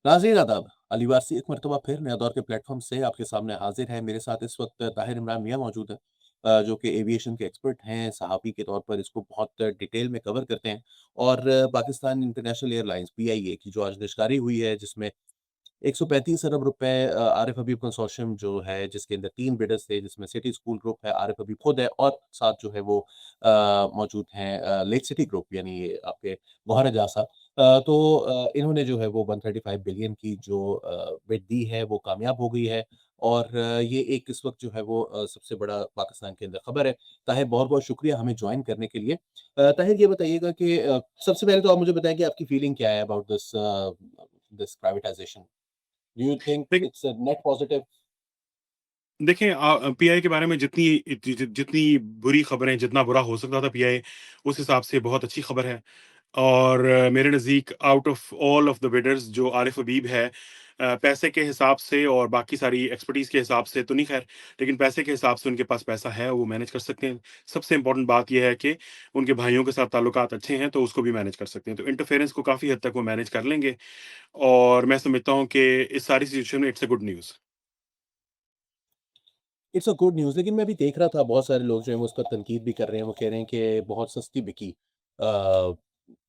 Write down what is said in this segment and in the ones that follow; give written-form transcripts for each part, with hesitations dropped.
नाज़रीन आदाब, अली वारसी एक मरतबा फिर नया दौर के प्लेटफ़ॉर्म से आपके सामने हाज़िर है। मेरे साथ इस वक़्त ताहिर इमरान मियाँ मौजूद हैं जो कि एविएशन के एक्सपर्ट हैं, सहाफ़ी के तौर पर इसको बहुत डिटेल में कवर करते हैं और पाकिस्तान इंटरनेशनल एयरलाइंस पीआईए की जो आज निष्कारी हुई है जिसमें 135 अरब रुपए आरिफ हबीब कंसोर्शियम जो है जिसके अंदर 3 बिडर्स थे जिसमें सिटी स्कूल ग्रुप है, आरिफ हबीब खुद है और साथ जो है वो मौजूद हैं लेक सिटी ग्रुप यानी ये आपके गौहर एजाज साहब। इन्होंने जो है वो 135 बिलियन की जो बिड दी है वो कामयाब हो गई है और ये एक इस वक़्त जो है वो सबसे बड़ा पाकिस्तान के अंदर खबर है। ताहिर बहुत-बहुत शुक्रिया हमें जॉइन करने के लिए। ताहिर ये बताइएगा कि सबसे पहले तो आप मुझे बताएँ कि आपकी फीलिंग क्या है about this privatisation? Do you think देखिए it's a net positive? देखिए पीआई के बारे में जितनी बुरी खबरें जितना बुरा हो सकता था पीआई, उस हिसाब से बहुत अच्छी खबर है। और मेरे नज़दीक out of all of the bidders जो आरिफ हबीब है, पैसे के हिसाब से और बाकी सारी एक्सपर्टीज़ के हिसाब से तो नहीं ख़ैर, लेकिन पैसे के हिसाब से उनके पास पैसा है, वो मैनेज कर सकते हैं। सबसे इम्पोर्टेंट बात ये है कि उनके भाइयों के साथ ताल्लुकात अच्छे हैं, तो उसको भी मैनेज कर सकते हैं। तो इंटरफेरेंस को काफ़ी हद तक वो मैनेज कर लेंगे और मैं समझता हूँ कि इस सारी सिचुएशन में it's a good news. It's a good news लेकिन मैं अभी देख रहा था बहुत सारे लोग जो हैं वो उस पर तनकीद भी कर रहे हैं। वो कह रहे हैं कि बहुत सस्ती बिकी।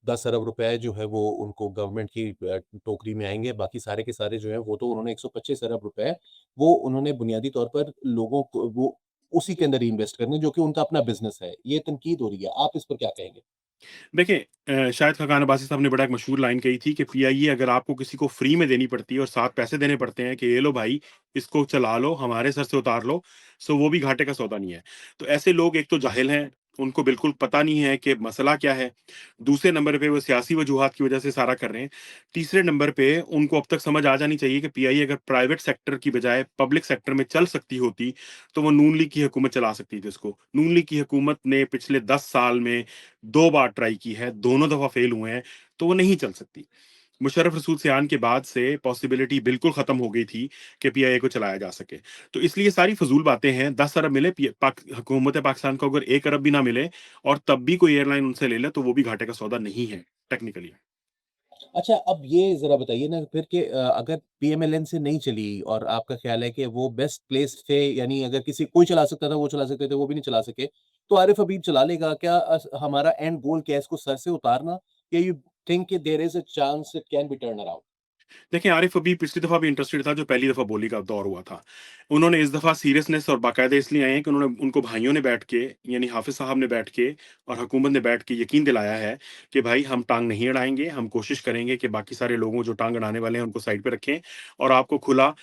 10 अरब रुपए जो है वो उनको गवर्नमेंट की टोकरी में आएँगे। बाकी सारे के सारे जो हैं वो तो उन्होंने 125 अरब रुपए वो उन्होंने बुनियादी तौर पर लोगों को वो उसी के अंदर इन्वेस्ट करने जो कि उनका अपना बिज़नेस है। ये तनकीद हो रही है। आप इस पर क्या कहेंगे? देखिए शाहिद खाकान अब्बासी साहब ने बड़ा एक मशहूर लाइन कही थी कि पीआईए अगर आपको किसी को फ्री में देनी पड़ती है और साथ पैसे देने पड़ते हैं कि ये लो भाई, इसको चला लो, हमारे सर से उतार लो, सो वो भी घाटे का सौदा नहीं है। तो ऐसे लोग एक तो जाहिल हैं, उनको बिल्कुल पता नहीं है कि मसला क्या है। दूसरे नंबर पे वो सियासी वजूहात की वजह से सारा कर रहे हैं। तीसरे नंबर पे उनको अब तक समझ आ जानी चाहिए कि पीआईए अगर प्राइवेट सेक्टर की बजाय पब्लिक सेक्टर में चल सकती होती, तो वो नून लीग की हुकूमत चला सकती थी उसको। नून लीग की हुकूमत ने पिछले 10 साल में 2 बार ट्राई की है, दोनों दफ़ा फेल हुए हैं, तो वो नहीं चल सकती। मुशर्रफ रसूल सियान के बाद से पॉसिबिलिटी बिल्कुल खत्म हो गई थी कि पीआईए को चलाया जा सके। तो इसलिए सारी फ़िज़ूल बातें हैं, 10 अरब मिले हुकूमत पाकिस्तान को अगर 1 अरब भी ना मिले और तब भी कोई एयरलाइन उनसे ले ले, तो वो भी घाटे का सौदा नहीं है, टेक्निकली। अच्छा, अब ये ज़रा बताइए ना फिर कि अगर पीएमएलएन से नहीं चली और आपका ख़्याल है कि वो बेस्ट प्लेस थे यानी अगर किसी कोई चला सकता था, वो चला सकते थे, वो भी नहीं चला सके, तो आरिफ हबीब चला लेगा। क्या हमारा एंड गोल क्या है इसको सर से उतारना? या यू थिंक कि there is a chance it can be turn around? देखिए, आरिफ अभी पिछली दफ़ा भी इंटरेस्टेड था, जो पहली दफ़ा बोली का दौर हुआ था। उन्होंने इस दफ़ा सीरियसनेस और बाकायदे इसलिए आए हैं कि उन्होंने उनको भाइयों ने बैठ के, यानी हाफ़िज़ साहब ने बैठ के और हुकूमत ने बैठ के यकीन दिलाया है कि भाई हम टाँग नहीं अड़ाएँगे, हम कोशिश करेंगे कि बाकी सारे लोगों जो टाँग अड़ाने वाले हैं उनको साइड पे रखें और आपको खुला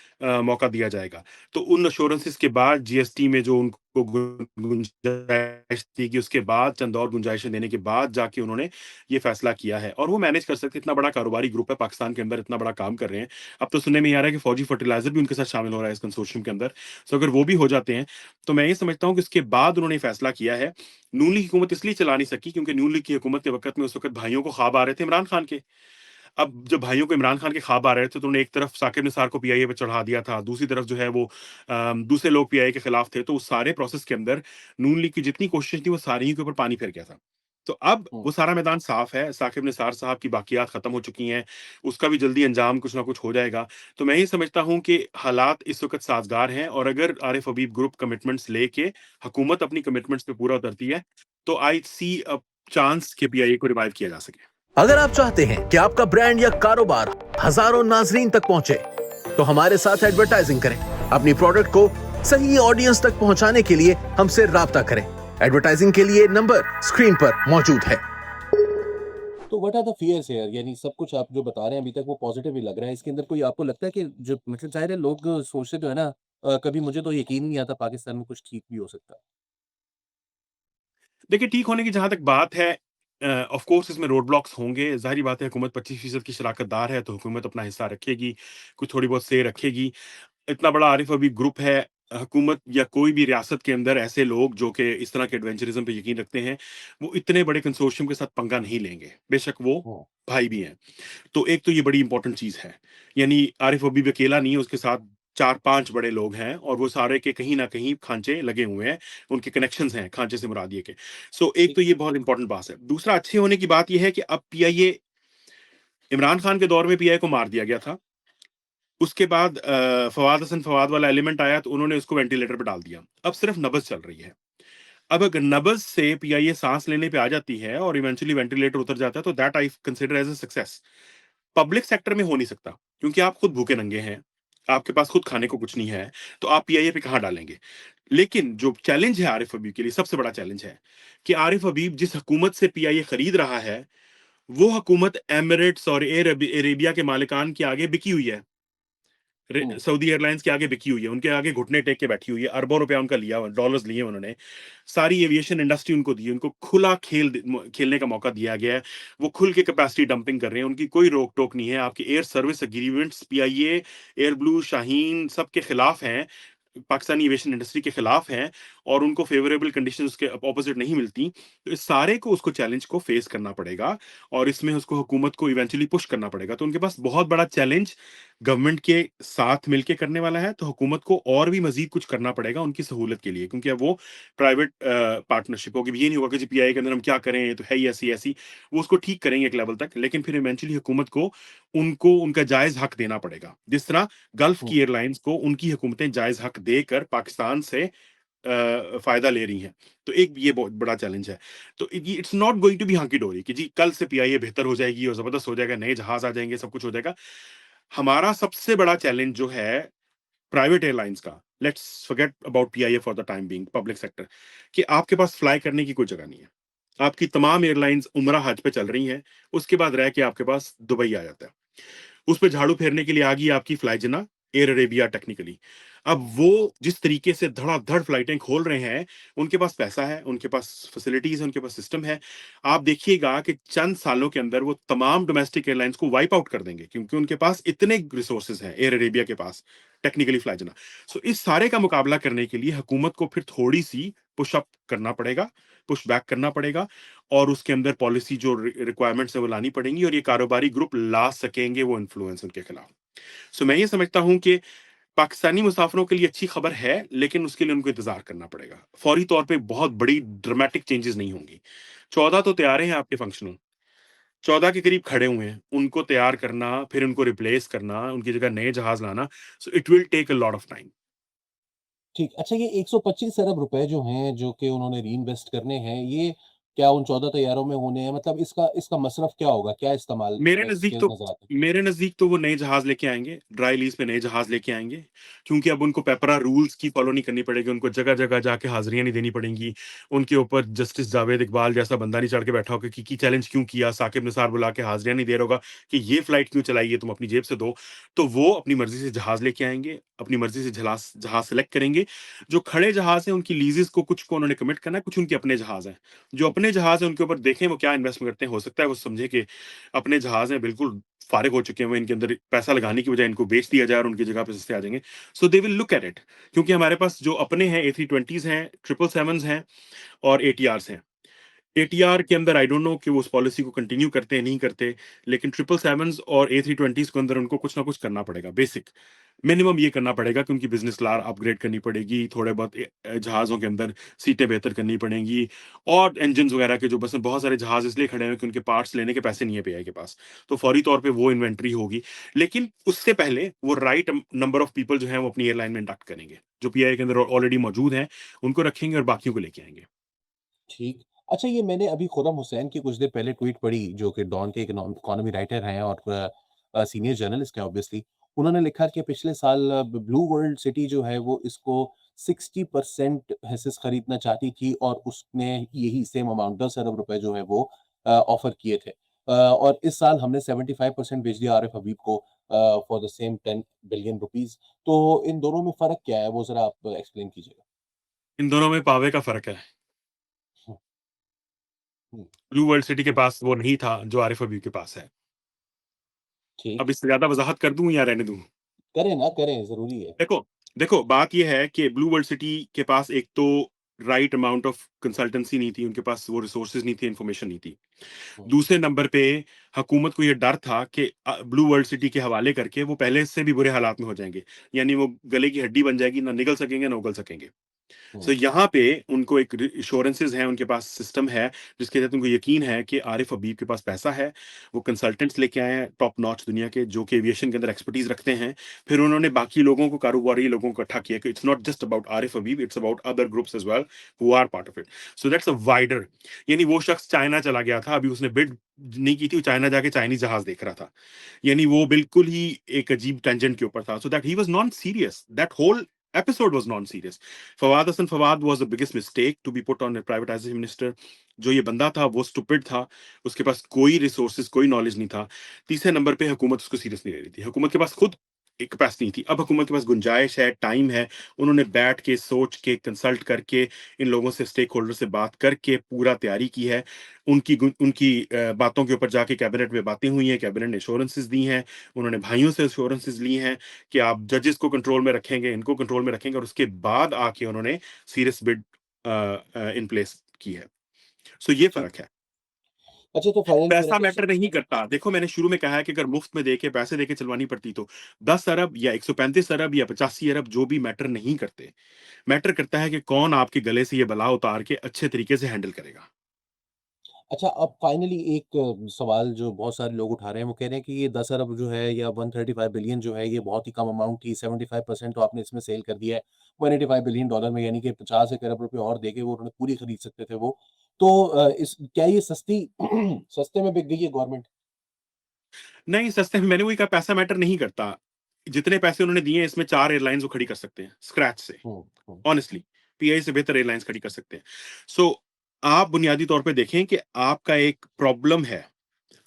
मौका दिया जाएगा। तो उन एश्योरेंसेस के बाद जीएसटी में जो उनको गुंजाइश थी कि उसके बाद चंद और गुंजाइशें देने के बाद जाके उन्होंने ये फैसला किया है और वो मैनेज कर सकते हैं। इतना बड़ा कारोबारी ग्रुप है पाकिस्तान के अंदर, इतना बड़ा काम कर रहे हैं। अब तो सुनने में ये आ रहा है कि फौजी फर्टिलाइज़र भी उनके साथ शामिल हो रहा है इस कंसोर्शियम के अंदर। सो अगर वो भी हो जाते हैं, तो मैं ये समझता हूँ कि उसके बाद उन्होंने फैसला किया है। नून लीग की हुकूमत इसलिए चला नहीं सकी क्योंकि नून लीग की हुकूमत के वक़्त में उस वक़्त भाइयों को ख्वाब आ रहे थे इमरान खान के। अब जब भाइयों को इमरान खान के ख्वाब आ रहे थे, तो उन्होंने एक तरफ साकिब निसार को पीआईए पे चढ़ा दिया था, दूसरी तरफ जो है वो दूसरे लोग पीआईए के खिलाफ थे। तो उस सारे प्रोसेस के अंदर नून लीग की जितनी कोशिश थी, वो सारी ही के ऊपर पानी फिर गया था। तो अब हुँ। वो सारा मैदान साफ है, साकिब निसार साहब की बाकियात खत्म हो चुकी हैं, उसका भी जल्दी अंजाम कुछ ना कुछ हो जाएगा। तो मैं ये समझता हूँ कि हालात इस वक़्त साज़गार हैं और अगर आरिफ हबीब ग्रुप कमिटमेंट्स लेके हुकूमत अपनी कमिटमेंट्स पे पूरा उतरती है, तो आई सी अ चांस कि पीआईए को रिवाइव किया जा सके। अगर आप चाहते हैं कि आपका ब्रांड या कारोबार हजारों नाजरीन तक पहुंचे, तो हमारे साथ एडवर्टाइजिंग करें। अपनी प्रोडक्ट को सही ऑडियंस तक पहुंचाने के लिए हमसे राब्ता करें। एडवर्टाइजिंग के लिए नंबर स्क्रीन पर मौजूद है। तो what are the fears here? यानी सब कुछ आप जो बता रहे हैं अभी तक वो पॉज़िटिव ही लग रहा है। इसके अंदर कोई आपको लगता है कि जो मतलब ज़ाहिर है लोग सोचते तो है ना कभी मुझे तो यकीन ही नहीं आता पाकिस्तान में कुछ ठीक भी हो सकता है। देखिए, ठीक होने की जहाँ तक बात है, ऑफ़ कोर्स इसमें रोड ब्लॉक्स होंगे, ज़ाहिर-सी बात है हुकूमत 25% की शराकतदार है, तो हुकूमत अपना हिस्सा रखेगी, कुछ थोड़ी बहुत से रखेगी। इतना बड़ा आरिफ अभी ग्रुप है, हुकूमत या कोई भी रियासत के अंदर ऐसे लोग जो कि इस तरह के एडवेंचरिज़्म पे यकीन रखते हैं, वो इतने बड़े कंसोर्शियम के साथ पंगा नहीं लेंगे, बेशक वो हुँ। भाई भी हैं। तो एक तो ये बड़ी इंपॉर्टेंट चीज़ है। यानी आरिफ अभी अकेला नहीं है, उसके साथ 4-5 बड़े लोग हैं और वो सारे के कहीं न कहीं खांचे लगे हुए हैं, उनके कनेक्शंस हैं, खांचे से मुराद ये के। सो एक ठीक। तो ये बहुत इंपॉर्टेंट बात है। दूसरा अच्छे होने की बात ये है कि अब पीआईए इमरान खान के दौर में पीआईए को मार दिया गया था। उसके बाद फवाद हसन फवाद वाला एलिमेंट आया तो उन्होंने उसको वेंटिलेटर पे डाल दिया। अब सिर्फ नब्ज़ चल रही है। अब अगर नब्ज़ से पीआईए सांस लेने पे आ जाती है और इवेंचुअली वेंटिलेटर उतर जाता है तो that I consider as a success. Public sector में हो नहीं सकता, क्योंकि आप खुद भूखे नंगे हैं, आपके पास खुद खाने को कुछ नहीं है, तो आप पीआईए पे कहाँ डालेंगे? लेकिन जो चैलेंज है आरिफ हबीब के लिए, सबसे बड़ा चैलेंज है कि आरिफ हबीब जिस हुकूमत से पीआईए खरीद रहा है, वो हुकूमत एमिरेट्स और अरेबिया के मालिकान के आगे बिकी हुई है। हुँ, सऊदी एयरलाइंस के आगे बिकी हुई है, उनके आगे घुटने टेक के बैठी हुई है, अरबों रुपया उनका लिया हुआ, डॉलर्स लिए उन्होंने, सारी एविएशन इंडस्ट्री उनको दी, उनको खुला खेलने का मौका दिया गया है, वो खुल के कैपेसिटी डंपिंग कर रहे हैं, उनकी कोई रोक टोक नहीं है। आपके air service agreements PIA, air blue, Shaheen सबके खिलाफ हैं, पाकिस्तानी एविएशन इंडस्ट्री के खिलाफ हैं, और उनको फेवरेबल कंडीशंस उसके ऑपोजिट नहीं मिलती। तो इस सारे को उसको चैलेंज को फेस करना पड़ेगा, और इसमें उसको हुकूमत को इवेंचुअली पुश करना पड़ेगा। तो उनके पास बहुत बड़ा चैलेंज गवर्नमेंट के साथ मिलके करने वाला है, तो हुकूमत को और भी मजीद कुछ करना पड़ेगा उनकी सहूलत के लिए, क्योंकि अब वो प्राइवेट पार्टनरशिप होगी। ये नहीं होगा कि जी पीआई के अंदर हम क्या करें, ये तो है ही ऐसी ऐसी। वो उसको ठीक करेंगे एक लेवल तक, लेकिन फिर इवेंचुअली हुकूमत को उनको उनका जायज हक देना पड़ेगा, जिस तरह गल्फ हुँ, की एयरलाइंस को उनकी हुकूमतें जायज हक देकर पाकिस्तान से फायदा ले रही हैं। तो एक ये बहुत बड़ा चैलेंज है। तो it's not going to be hunky dory कि जी कल से पीआईए बेहतर हो जाएगी और जबरदस्त हो जाएगा, नए जहाज आ जाएंगे, सब कुछ हो जाएगा। हमारा सबसे बड़ा चैलेंज जो है प्राइवेट एयरलाइंस का, let's forget about PIA for the time being, public sector, कि आपके पास फ्लाई करने की कोई जगह नहीं है। आपकी तमाम एयरलाइंस उम्रा हज पे चल रही हैं, उसके बाद रह के आपके पास दुबई आ जाता है। उस पे झाड़ू फेरने के लिए आ गई आपकी फ्लाइजना, एयर अरेबिया टेक्निकली। अब वो जिस तरीके से धड़ाधड़ फ्लाइटें खोल रहे हैं, उनके पास पैसा है, उनके पास फैसिलिटीज़ है, उनके पास सिस्टम है। आप देखिएगा कि चंद सालों के अंदर वो तमाम डोमेस्टिक एयरलाइंस को वाइप आउट कर देंगे, क्योंकि उनके पास इतने रिसोर्सेज़ हैं, एयर अरेबिया के पास, टेक्निकली फ्लाइजना। सो इस सारे का मुकाबला करने के लिए हुकूमत को फिर थोड़ी-सी पुश अप करना पड़ेगा, पुश बैक करना पड़ेगा, और उसके अंदर पॉलिसी जो रिक्वायरमेंट्स है वो लानी पड़ेंगी, और ये कारोबारी ग्रुप ला सकेंगे वो इन्फ्लुएंस उनके खिलाफ। सो मैं ये समझता हूँ कि पाकिस्तानी मुसाफिरों के लिए अच्छी खबर है, लेकिन उसके लिए उनको इंतजार करना पड़ेगा। फौरी तौर पे बहुत बड़ी ड्रामेटिक चेंजेस नहीं होंगी। 14 तो तैयार हैं आपके फंक्शनल, 14 के करीब खड़े हुए हैं, उनको तैयार करना, फिर उनको रिप्लेस करना, उनकी जगह नए जहाज लाना, so it will take a lot of time. ठीक। अच्छा, ये 125 अरब रुपए जो हैं, जो कि उन्होंने रीइन्वेस्ट करने हैं, ये क्या उन 14 तैयारों में होने हैं? मतलब इसका इसका मसरफ क्या होगा? क्या इस्तेमाल इसके नज़र आता है? मेरे नज़दीक तो वो नए जहाज़ लेके आएँगे, ड्राई लीज़ पे नए जहाज़ लेके आएँगे, क्योंकि अब उनको पेपरा रूल्स की फ़ॉलो नहीं करनी पड़ेगी, उनको जगह-जगह जाके हाज़िरियाँ नहीं देनी पड़ेंगी। उनके ऊपर जस्टिस जावेद इकबाल जैसा बंदा नहीं चढ़ के बैठा होगा कि चैलेंज क्यों किया? साकिब निसार बुला के हाज़िरियाँ नहीं दे रहा होगा कि ये फ्लाइट क्यों चलाई है, तुम अपनी जेब से दो। तो वो अपनी मर्ज़ी से जहाज़ लेके आएँगे, अपनी मर्ज़ी से जहाज़ सेलेक्ट करेंगे। जो खड़े जहाज़ हैं, उनकी लीज़ेज़ को कुछ को उन्होंने कमिट करना है, कुछ उनके अपने जहाज़ हैं। जो अपने जहाज़ हैं, उनके ऊपर देखें वो क्या इन्वेस्ट करते हैं। हो सकता है वो समझे कि अपने जहाज़ हैं, बिल्कुल फ़ारिग हो चुके हैं, इनके अंदर पैसा लगाने की बजाय इनको बेच दिया जाए और उनकी जगह पे सस्ते आ जाएँगे। So they will look at it, क्योंकि हमारे पास जो अपने हैं A320s हैं, 777s हैं और ATRs हैं। एटीआर के अंदर आई डोंट नो कि वो उस पॉलिसी को कंटिन्यू करते हैं, नहीं करते, लेकिन 777s और A320s के अंदर उनको कुछ ना कुछ करना पड़ेगा, बेसिक। मिनिमम ये करना पड़ेगा कि उनकी बिज़नेस क्लास अपग्रेड करनी पड़ेगी, थोड़े बहुत जहाज़ों के अंदर सीटें बेहतर करनी पड़ेंगी, और इंजन्स वगैरह के जो बस बहुत सारे जहाज़ इसलिए खड़े हैं कि उनके पार्ट्स लेने के पैसे नहीं है पीआई के पास। तो फौरी तौर पे वो इन्वेंटरी होगी, लेकिन उससे पहले वो राइट नंबर ऑफ पीपल जो हैं वो अपनी एयरलाइन में इंडक्ट करेंगे। जो पीआई के अंदर ऑलरेडी मौजूद हैं, उनको रखेंगे और बाकियों को लेके आएँगे। ठीक। अच्छा, ये मैंने अभी खुर्रम हुसैन की कुछ देर पहले ट्वीट पढ़ी, जो कि डॉन के इकोनॉमी राइटर हैं और सीनियर जर्नलिस्ट हैं ऑब्वियसली। उन्होंने लिखा कि पिछले साल ब्लू वर्ल्ड सिटी जो है वो इसको 60% हिस्सेस खरीदना चाहती थी, और उसने यही सेम अमाउंट 10 अरब रुपए जो है वो ऑफर किए थे। और इस साल हमने 75% बेच दिया आरिफ हबीब को for the same 10 billion rupees. तो इन दोनों में फ़र्क क्या है? वो ज़रा आप एक्सप्लेन कीजिएगा। इन दोनों में पावे का फ़र्क है। हुँ, हुँ। ब्लू वर्ल्ड सिटी के पास वो नहीं था जो आरिफ हबीब के पास है। ठीक। अब इससे ज़्यादा वज़ाहत कर दूँ या रहने दूँ? करें ना करें, ज़रूरी है। देखो देखो, बात ये है कि ब्लू वर्ल्ड सिटी के पास एक तो राइट अमाउंट ऑफ कंसल्टेंसी नहीं थी, उनके पास वो रिसोर्सेज़ नहीं थे, इन्फॉर्मेशन नहीं थी। हुँ, दूसरे नंबर पे हुकूमत को ये डर था कि ब्लू वर्ल्ड सिटी के हवाले करके वो पहले से भी बुरे हालात में हो जाएँगे। यानी वो गले की हड्डी बन जाएगी, ना निगल सकेंगे, ना उगल सकेंगे। सो हुँ, यहाँ पे उनको एक एश्योरेंसेस हैं, उनके पास सिस्टम है, जिसके तहत उनको यकीन है कि आरिफ हबीब के पास पैसा है। वो कंसल्टेंट्स लेके आए हैं टॉप नॉच दुनिया के, जो कि एविएशन के अंदर एक्सपर्टीज़ रखते हैं। फिर उन्होंने बाकी लोगों को, कारोबारी लोगों को इकट्ठा किया कि it's not just about Arif Habib, it's about other groups as well who are part of it. So that's a wider, यानी वो शख्स चाइना चला गया था, अभी उसने बिड नहीं की थी, वो चाइना जाके चाइनीज़ जहाज़ देख रहा था। यानी वो बिल्कुल ही एक अजीब टेंजेंट के ऊपर था। So that he was non serious, that whole episode was non-serious. Fawad Hassan Fawad was the biggest mistake to be put on a privatization minister. जो ये बंदा था वो स्टूपिड था, उसके पास कोई रिसोर्सेज, कोई नॉलेज नहीं था। तीसरे नंबर पे हुकूमत उसको सीरियस नहीं ले रही थी, हुकूमत के पास खुद एक कैपेसिटी नहीं थी। अब हुकूमत के पास गुंजाइश है, टाइम है, उन्होंने बैठ के, सोच के, कंसल्ट करके, इन लोगों से, स्टेक होल्डर से बात करके पूरा तैयारी की है। उनकी बातों के ऊपर जाके कैबिनेट में बातें हुई हैं, कैबिनेट ने एश्योरेंसेस दी हैं, उन्होंने भाइयों से एश्योरेंसेस ली हैं कि आप जजेस को कंट्रोल में रखेंगे, इनको कंट्रोल में रखेंगे, और उसके बाद आके उन्होंने सीरियस बिड इन प्लेस की है। सो ये ठीक। फ़र्क है। अच्छा तो फाइनली मेरा पैसा क्वेश्चन मैटर नहीं करता। देखो, मैंने शुरू में कहा है कि अगर मुफ्त में देके, पैसे देके चलवानी पड़ती तो 10 अरब या 135 अरब या 85 अरब जो भी मैटर नहीं करते। मैटर करता है कि कौन आपके गले से ये बला उतार के अच्छे तरीके से हैंडल करेगा। अच्छा, अब फाइनली एक सवाल जो बहुत सारे लोग उठा रहे हैं, वो कह रहे हैं कि ये 10 अरब जो है या 135 बिलियन जो है, ये बहुत ही कम अमाउंट थी, 75% तो आपने इसमें सेल कर दिया है। 185 बिलियन डॉलर में यानी कि 50 एक अरब रुपए और देके वो उन्होंने पूरी खरीद सकते थे वो। तो इस क्या ये सस्ती सस्ते में बिक गई है गवर्नमेंट? नहीं, सस्ते में, मैंने वही कहा, पैसा मैटर नहीं करता। जितने पैसे उन्होंने दिए हैं, इसमें 4 एयरलाइन्स वो खड़ी कर सकते हैं, स्क्रैच से। हुँ, हुँ, ऑनेस्टली, पीआईए से बेहतर एयरलाइन्स खड़ी कर सकते हैं। सो आप बुनियादी तौर पे देखें कि आपका एक प्रॉब्लम है।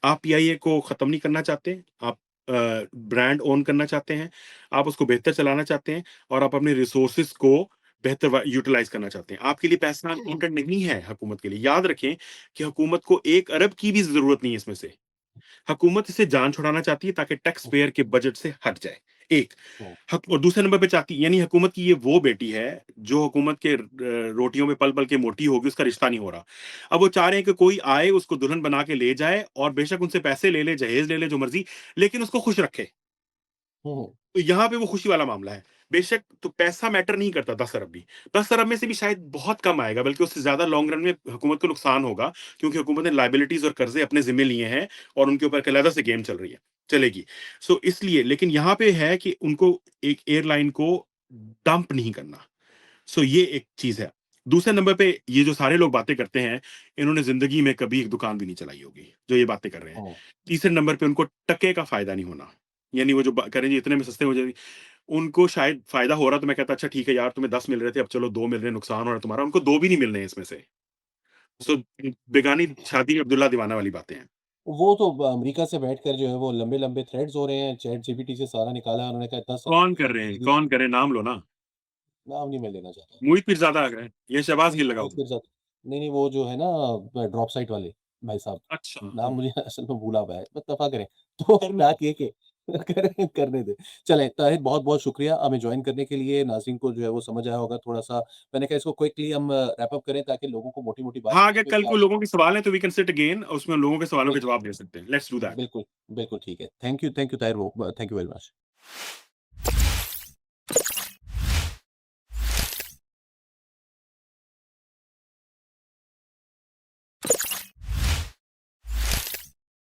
आप पीआईए को खत्म नहीं करना चाहते, आप ब्रांड ओन करना चाहते हैं, आप उसको बेहतर चलाना चाहते हैं, और आप अपने रिसोर्सेज को बेहतर यूटिलाइज करना चाहते हैं। आपके लिए पैसा अनकाउंटेड नहीं है हुकूमत के लिए। याद रखें कि हुकूमत को 1 अरब की भी जरूरत नहीं है इसमें से। हुकूमत इसे जान छुड़ाना चाहती है ताकि टैक्स हुँ, पेयर के बजट से हट जाए। एक हुँ, और दूसरे नंबर पे चाहती, यानी हुकूमत की ये वो बेटी है जो हुकूमत के रोटियों में पल पल के मोटी होगी, उसका रिश्ता नहीं हो रहा। अब वो चाह रहे हैं कि कोई आए, उसको दुल्हन बना के ले जाए, और बेशक उनसे पैसे ले ले, जहेज ले ले, जो मर्जी, लेकिन उसको खुश रखे। हुँ, हुँ, तो यहाँ पे वो खुशी वाला मामला है। बेशक, तो पैसा मैटर नहीं करता 10 अरब भी। 10 अरब में से भी शायद बहुत कम आएगा, बल्कि उससे ज़्यादा लॉन्ग रन में हुकूमत को नुकसान होगा, क्योंकि हुकूमत ने लायबिलिटीज़ और कर्ज़े अपने ज़िम्मे लिए हैं, और उनके ऊपर एक अलग से गेम चल रही है, चलेगी। सो इसलिए, लेकिन यहाँ पे है कि उनको एक एयरलाइन को डंप नहीं करना। सो ये एक चीज़ है। दूसरे नंबर पे, ये जो सारे लोग बातें करते हैं, इन्होंने ज़िंदगी में कभी एक दुकान भी नहीं चलाई होगी, जो ये बातें कर रहे हैं। हुँ, तीसरे नंबर पे, उनको टके का फ़ायदा नहीं होना। यानी वो जो कह रहे हैं जी इतने में सस्ते हो जाएगी, उनको शायद फ़ायदा हो रहा, तो मैं कहता अच्छा ठीक है यार, तुम्हें 10 मिल रहे थे, अब चलो 2 मिल रहे हैं, नुकसान हो रहा है तुम्हारा। उनको 2 भी नहीं मिल रहे हैं इसमें से। सो बेगानी शादी अब्दुल्ला दीवाना वाली बातें हैं। वो तो अमेरिका से बैठकर जो है वो लंबे-लंबे थ्रेड्स हो रहे हैं, चैट जीपीटी से सारा निकाला है, उन्होंने कहा 10 कौन कर रहे हैं? कौन करे? नाम लो ना। नाम नहीं मैं लेना चाहता। मुहित पीरज़ादा आ गए, ये शहबाज़ नहीं, गिल मोहित लगाओ। मिर्ज़ा नहीं, नहीं वो जो है ना ड्रॉप साइट वाले भाई साहब, अच्छा, नाम मुझे असल में भूला हुआ है, इत्तेफ़ा करें। तो बात ये कि करने दें। चलें ताहिर बहुत-बहुत शुक्रिया हमें जॉइन करने के लिए, नाज़रीन को जो है वो समझ आया होगा थोड़ा-सा। मैंने कहा इसको क्विकली हम रैप अप करें ताकि लोगों को मोटी-मोटी बात हाँ, समझ अगर में कल भी आ को जाए। लोगों के सवाल हैं तो वी कैन सिट अगेन, उसमें लोगों के सवालों के बिल्कुल, जवाब दे सकते हैं। Let's do that. बिल्कुल, बिल्कुल ठीक है। थैंक यू ताहिर वो थैंक यू वेरी मच।